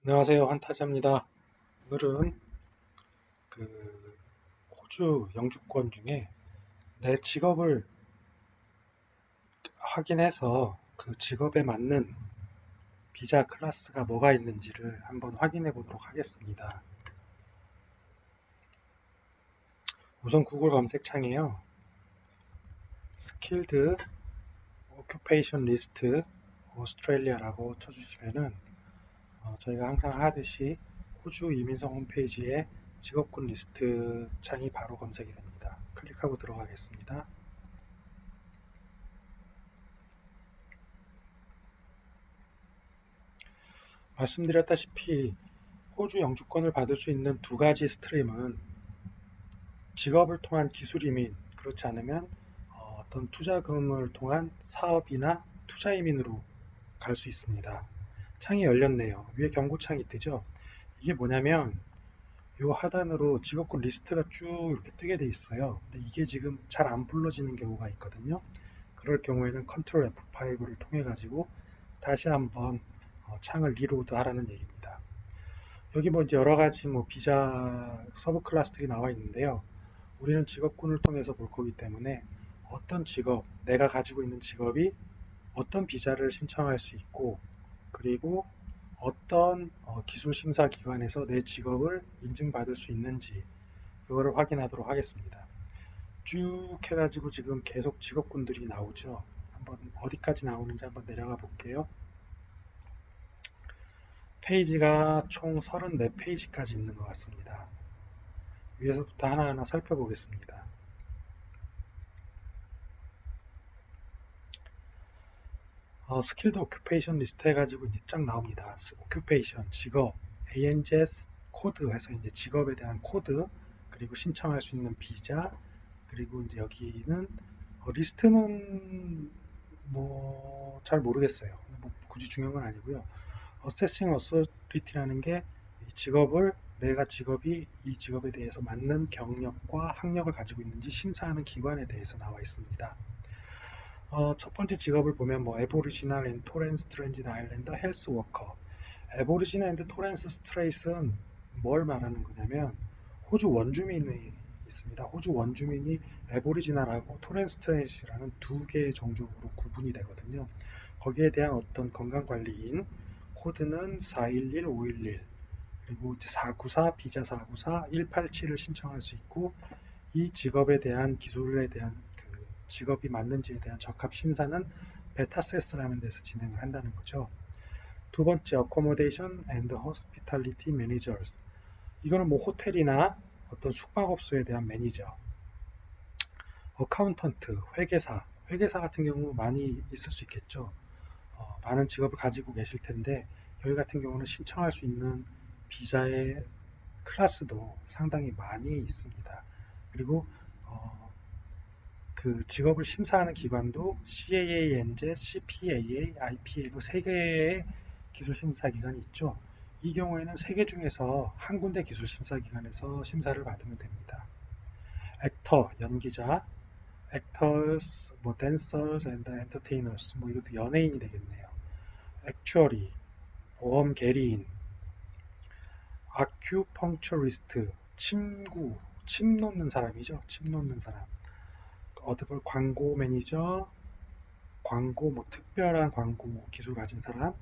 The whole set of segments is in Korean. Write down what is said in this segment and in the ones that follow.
안녕하세요. 환타자입니다. 오늘은 그 호주 영주권 중에 내 직업을 확인해서 그 직업에 맞는 비자 클래스가 뭐가 있는지를 한번 확인해 보도록 하겠습니다. 우선 구글 검색창에요. 스킬드 오큐페이션 리스트 오스트레일리아라고 쳐주시면은 저희가 항상 하듯이 호주 이민성 홈페이지에 직업군 리스트 창이 바로 검색이 됩니다. 클릭하고 들어가겠습니다. 말씀드렸다시피 호주 영주권을 받을 수 있는 두 가지 스트림은 직업을 통한 기술 이민, 그렇지 않으면 어떤 투자금을 통한 사업이나 투자 이민으로 갈 수 있습니다. 창이 열렸네요. 위에 경고창이 뜨죠. 이게 뭐냐면 요 하단으로 직업군 리스트가 쭉 이렇게 뜨게 돼 있어요. 근데 이게 지금 잘 안 불러지는 경우가 있거든요. 그럴 경우에는 컨트롤 F5를 통해 가지고 다시 한번 창을 리로드 하라는 얘기입니다. 여기 뭐 이제 여러 가지 뭐 비자 서브 클래스들이 나와 있는데요. 우리는 직업군을 통해서 볼 거기 때문에 어떤 직업, 내가 가지고 있는 직업이 어떤 비자를 신청할 수 있고, 그리고 어떤 기술 심사 기관에서 내 직업을 인증받을 수 있는지 그거를 확인하도록 하겠습니다. 쭉 해가지고 지금 계속 직업군들이 나오죠. 한번 어디까지 나오는지 한번 내려가 볼게요. 페이지가 총 34페이지까지 있는 것 같습니다. 위에서부터 하나하나 살펴보겠습니다. 스킬드 오큐페이션 리스트 해가지고 이제 쫙 나옵니다. 오큐페이션, 직업, ANZ 코드 해서 이제 직업에 대한 코드, 그리고 신청할 수 있는 비자, 그리고 이제 여기는 리스트는 뭐 잘 모르겠어요. 뭐 굳이 중요한 건 아니고요. 어세싱 어소리티라는 게 이 직업을 내가 직업이 이 직업에 대해서 맞는 경력과 학력을 가지고 있는지 심사하는 기관에 대해서 나와 있습니다. 첫 번째 직업을 보면 뭐 에보리지널 앤 토렌스 스트레인지 아일랜드 헬스 워커. 에보리지널 앤 토렌스 스트레이트는 뭘 말하는 거냐면 호주 원주민이 있습니다. 호주 원주민이 에보리지널하고 토렌스 스트레이트라는 두 개의 종족으로 구분이 되거든요. 거기에 대한 어떤 건강관리인 코드는 411, 511 그리고 494, 비자 494, 187을 신청할 수 있고 이 직업에 대한 기술에 대한 그 직업이 맞는지에 대한 적합 심사는 베타세스라는 데서 진행을 한다는 거죠. 두 번째, Accommodation and Hospitality Managers. 이거는 뭐 호텔이나 어떤 숙박업소에 대한 매니저. 어카운턴트, 회계사. 회계사 같은 경우 많이 있을 수 있겠죠. 많은 직업을 가지고 계실 텐데 여기 같은 경우는 신청할 수 있는 비자의 클래스도 상당히 많이 있습니다. 그리고 그 직업을 심사하는 기관도 CAA, NZ, CPAA, IPA로 세 개의 기술 심사 기관이 있죠. 이 경우에는 세 개 중에서 한 군데 기술 심사 기관에서 심사를 받으면 됩니다. 액터, 연기자, actors, 뭐 dancers and entertainers, 뭐 이것도 연예인이 되겠네요. actuary, 보험 계리인, acupuncturist, 침구, 침 놓는 사람이죠. 침 놓는 사람. 어드벌 광고 매니저, 광고 뭐 특별한 광고 기술 가진 사람,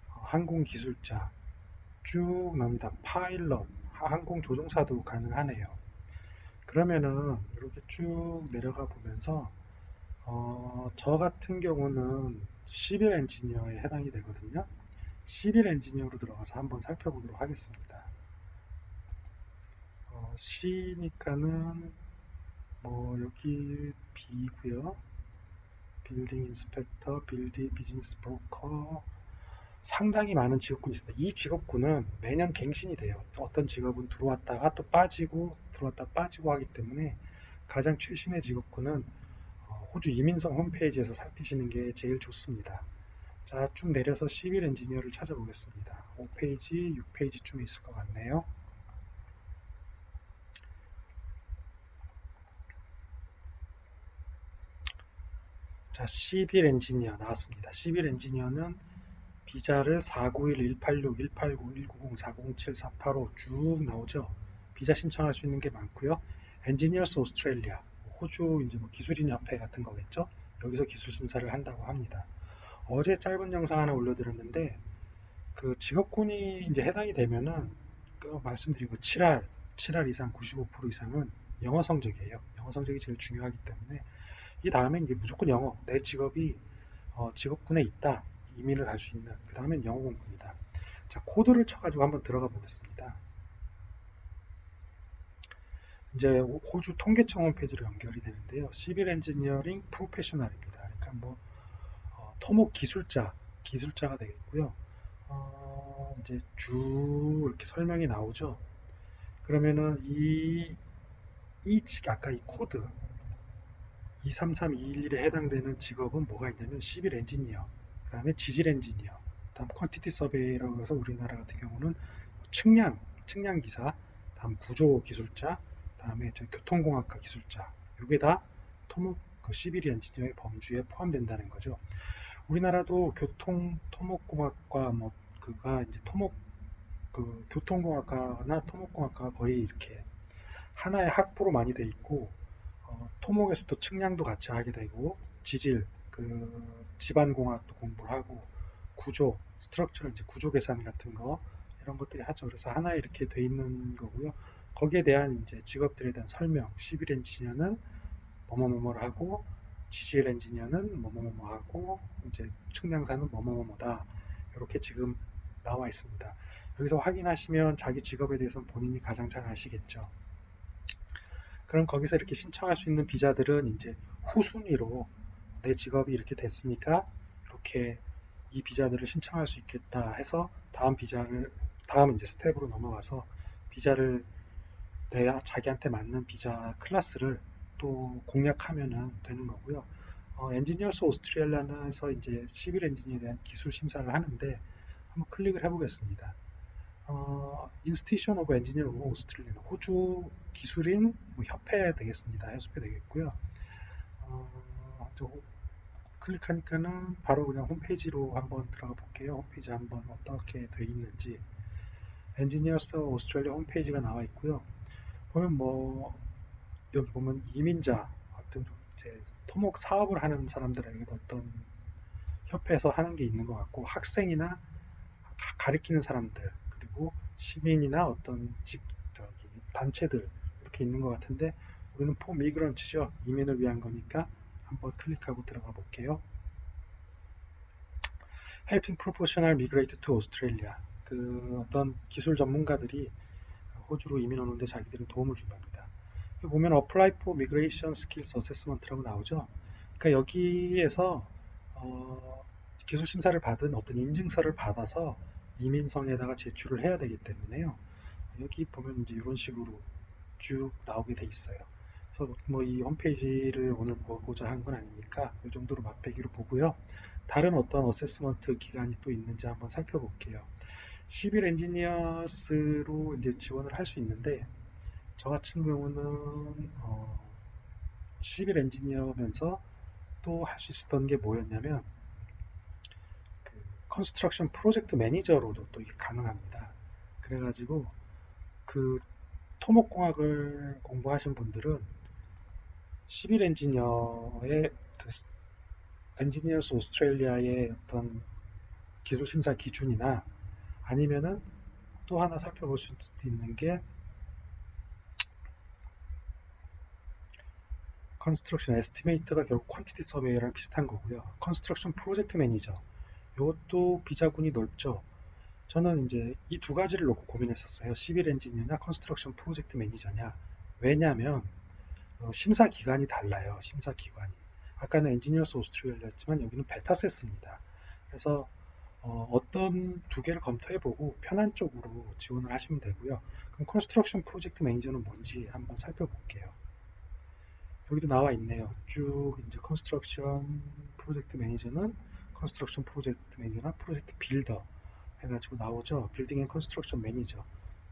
항공 기술자 쭉 나옵니다. 파일럿, 항공 조종사도 가능하네요. 그러면은 이렇게 쭉 내려가 보면서 저 같은 경우는 시빌 엔지니어에 해당이 되거든요. 시빌 엔지니어로 들어가서 한번 살펴보도록 하겠습니다. C니까는 뭐 여기 B고요. 빌딩 인스펙터, 비즈니스 브로커, 상당히 많은 직업군이 있습니다. 이 직업군은 매년 갱신이 돼요. 어떤 직업은 들어왔다가 또 빠지고 들어왔다 빠지고 하기 때문에 가장 최신의 직업군은 호주 이민성 홈페이지에서 살피시는 게 제일 좋습니다. 자, 쭉 내려서 시빌 엔지니어를 찾아보겠습니다. 5페이지, 6페이지쯤에 있을 것 같네요. 자, 시빌 엔지니어 나왔습니다. 시빌 엔지니어는 비자를 491, 186, 189, 190, 407, 485 쭉 나오죠. 비자 신청할 수 있는 게 많고요. 엔지니어스 오스트레일리아, 호주 이제 뭐 기술인 협회 같은 거겠죠. 여기서 기술 심사를 한다고 합니다. 어제 짧은 영상 하나 올려드렸는데 그 직업군이 이제 해당이 되면은 그 말씀드린 거 7할 이상 95% 이상은 영어 성적이에요. 영어 성적이 제일 중요하기 때문에 이 다음에 이제 무조건 영어. 내 직업이 직업군에 있다. 이민을 갈 수 있는. 그 다음엔 영어 공부입니다. 자, 코드를 쳐가지고 한번 들어가 보겠습니다. 이제 호주 통계청 홈페이지로 연결이 되는데요. 시빌 엔지니어링 프로페셔널입니다. 그러니까 뭐 토목 기술자가 되겠고요. 이제 쭉 이렇게 설명이 나오죠. 그러면은 아까 이 코드 233211에 해당되는 직업은 뭐가 있냐면 시빌 엔지니어, 그 다음에 지질 엔지니어, 다음 퀀티티 서베이라고 해서 우리나라 같은 경우는 측량 기사, 다음 구조 기술자, 다음에 교통공학과 기술자, 이게 다 토목 그 시빌 엔지니어의 범주에 포함된다는 거죠. 우리나라도 토목공학과 뭐 그가 이제 교통공학과나 토목공학과가 거의 이렇게 하나의 학부로 많이 돼 있고 토목에서도 측량도 같이 하게 되고 지질 지반공학도 공부를 하고 구조 스트럭처 이제 구조 계산 같은 거 이런 것들이 하죠. 그래서 하나에 이렇게 돼 있는 거고요. 거기에 대한 이제 직업들에 대한 설명, 시빌 엔지니어는 뭐뭐뭐뭐를 하고 지질 엔지니어는 뭐뭐뭐뭐 하고 이제 측량사는 뭐뭐뭐뭐다. 이렇게 지금 나와 있습니다. 여기서 확인하시면 자기 직업에 대해서 본인이 가장 잘 아시겠죠. 그럼 거기서 이렇게 신청할 수 있는 비자들은 이제 후순위로 내 직업이 이렇게 됐으니까 이렇게 이 비자들을 신청할 수 있겠다 해서 다음 이제 스텝으로 넘어가서 비자를 자기한테 맞는 비자 클래스를 또 공략하면 되는 거고요. 엔지니어스 오스트레일리아에서 이제 시빌 엔지니어에 대한 기술 심사를 하는데 한번 클릭을 해보겠습니다. 인스티튜션 오브 엔지니어 오스트레일리아 호주 기술인 뭐 협회 되겠습니다. 해수회 되겠고요. 클릭하니까는 바로 그냥 홈페이지로 한번 들어가 볼게요. 홈페이지 한번 어떻게 돼 있는지 엔지니어스 오스트레일리아 홈페이지가 나와 있고요. 보면 뭐 여기 보면 이민자 어떤 이제 토목 사업을 하는 사람들에게도 어떤 협회에서 하는 게 있는 것 같고 학생이나 가리키는 사람들 그리고 시민이나 어떤 단체들 이렇게 있는 것 같은데 우리는 포 미그런츠죠. 이민을 위한 거니까 한번 클릭하고 들어가 볼게요. Helping Professional Migrate to Australia. 그 어떤 기술 전문가들이 호주로 이민 오는데 자기들은 도움을 준답니다. 여기 보면 Apply for Migration Skills Assessment라고 나오죠. 그러니까 여기에서 기술 심사를 받은 어떤 인증서를 받아서 이민성에다가 제출을 해야 되기 때문에요. 여기 보면 이제 이런 식으로 쭉 나오게 돼 있어요. 그래서 뭐 이 홈페이지를 오늘 보고자 한 건 아니니까 이 정도로 맛배기로 보고요. 다른 어떤 어세스먼트 기간이 또 있는지 한번 살펴볼게요. 시빌 엔지니어스로 이제 지원을 할 수 있는데 저 같은 경우는 시빌 엔지니어면서 또 할 수 있었던 게 뭐였냐면 컨스트럭션 프로젝트 매니저로도 또 이게 가능합니다. 그래가지고 그 토목공학을 공부하신 분들은 시빌 엔지니어의 엔지니어스 오스트레일리아의 어떤 기술 심사 기준이나 아니면은 또 하나 살펴볼 수 있는 게 컨스트럭션 에스티메이터가 결국 퀀티티 서베이랑 비슷한 거고요. 컨스트럭션 프로젝트 매니저 이것도 비자군이 넓죠. 저는 이제 이 두 가지를 놓고 고민했었어요. 시빌 엔지니어냐 컨스트럭션 프로젝트 매니저냐. 왜냐하면 심사 기간이 달라요. 심사 기간이. 아까는 엔지니어스 오스트레일리아였지만 여기는 베타세스입니다. 그래서 어떤 두 개를 검토해보고 편한 쪽으로 지원을 하시면 되고요. 그럼 컨스트럭션 프로젝트 매니저는 뭔지 한번 살펴볼게요. 여기도 나와 있네요. 쭉 이제 컨스트럭션 프로젝트 매니저는 컨스트럭션 프로젝트 매니저나 프로젝트 빌더 해가지고 나오죠. 빌딩 앤 컨스트럭션 매니저,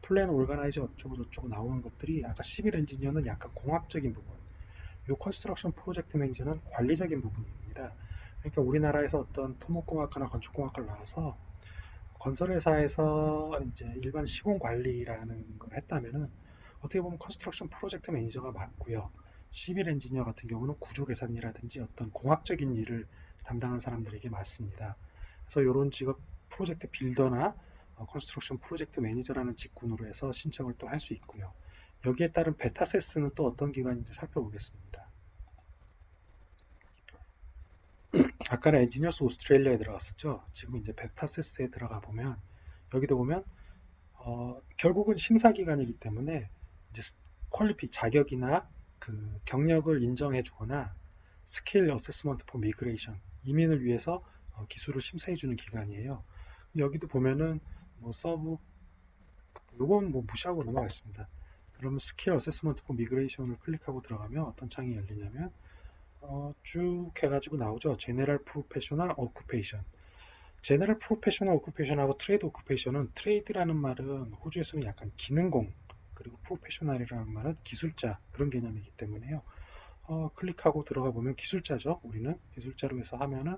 플랜 오르가나이저 어쩌고 저쩌고 나오는 것들이 아까 시빌 엔지니어는 약간 공학적인 부분, 이 컨스트럭션 프로젝트 매니저는 관리적인 부분입니다. 그러니까 우리나라에서 어떤 토목공학과나 건축공학과를 나와서 건설회사에서 이제 일반 시공 관리라는 걸 했다면은 어떻게 보면 컨스트럭션 프로젝트 매니저가 맞고요. 시빌 엔지니어 같은 경우는 구조 개선이라든지 어떤 공학적인 일을 담당한 사람들에게 맞습니다. 그래서 이런 직업 프로젝트 빌더나 컨스트럭션 프로젝트 매니저라는 직군으로 해서 신청을 또 할 수 있고요. 여기에 따른 베타세스는 또 어떤 기관인지 살펴보겠습니다. 아까는 엔지니어스 오스트레일리아에 들어갔었죠. 지금 이제 베타세스에 들어가 보면 여기도 보면 결국은 심사 기관이기 때문에 이제 퀄리피 자격이나 그 경력을 인정해 주거나 스킬 어세스먼트 포 미그레이션 이민을 위해서 기술을 심사해 주는 기관이에요. 여기도 보면은 뭐 서브 요건 뭐 무시하고 넘어가겠습니다. 그러면 스킬 어세스먼트 포 미그레이션을 클릭하고 들어가면 어떤 창이 열리냐면 쭉 해가지고 나오죠. 제네럴 프로페셔널 오큐페이션. 제너럴 프로페셔널 오큐페이션하고 트레이드 오큐페이션은 트레이드라는 말은 호주에서는 약간 기능공 그리고 프로페셔널이라는 말은 기술자 그런 개념이기 때문에요. 클릭하고 들어가 보면 기술자죠. 우리는 기술자로 해서 하면은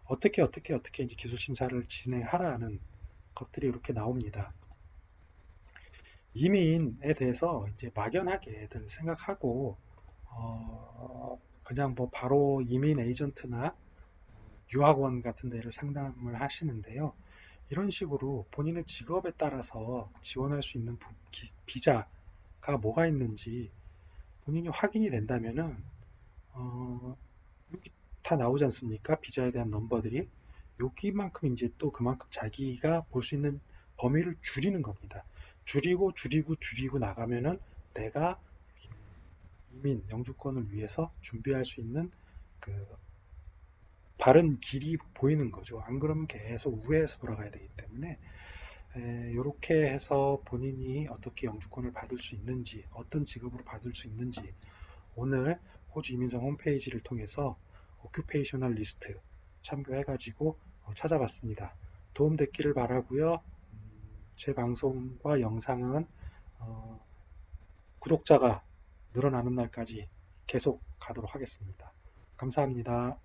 어떻게 이제 기술 심사를 진행하라는 것들이 이렇게 나옵니다. 이민에 대해서 이제 막연하게들 생각하고 그냥 뭐 바로 이민 에이전트나 유학원 같은 데를 상담을 하시는데요. 이런 식으로 본인의 직업에 따라서 지원할 수 있는 비자가 뭐가 있는지 본인이 확인이 된다면은 여기 다 나오지 않습니까? 비자에 대한 넘버들이 여기만큼 이제 또 그만큼 자기가 볼 수 있는 범위를 줄이는 겁니다. 줄이고 나가면은 내가 이민 영주권을 위해서 준비할 수 있는 그 바른 길이 보이는 거죠. 안 그러면 계속 우회해서 돌아가야 되기 때문에 이렇게 해서 본인이 어떻게 영주권을 받을 수 있는지, 어떤 직업으로 받을 수 있는지 오늘 호주 이민성 홈페이지를 통해서 오큐페이셔널 리스트 참고해가지고 찾아봤습니다. 도움됐기를 바라고요. 제 방송과 영상은 구독자가 늘어나는 날까지 계속 가도록 하겠습니다. 감사합니다.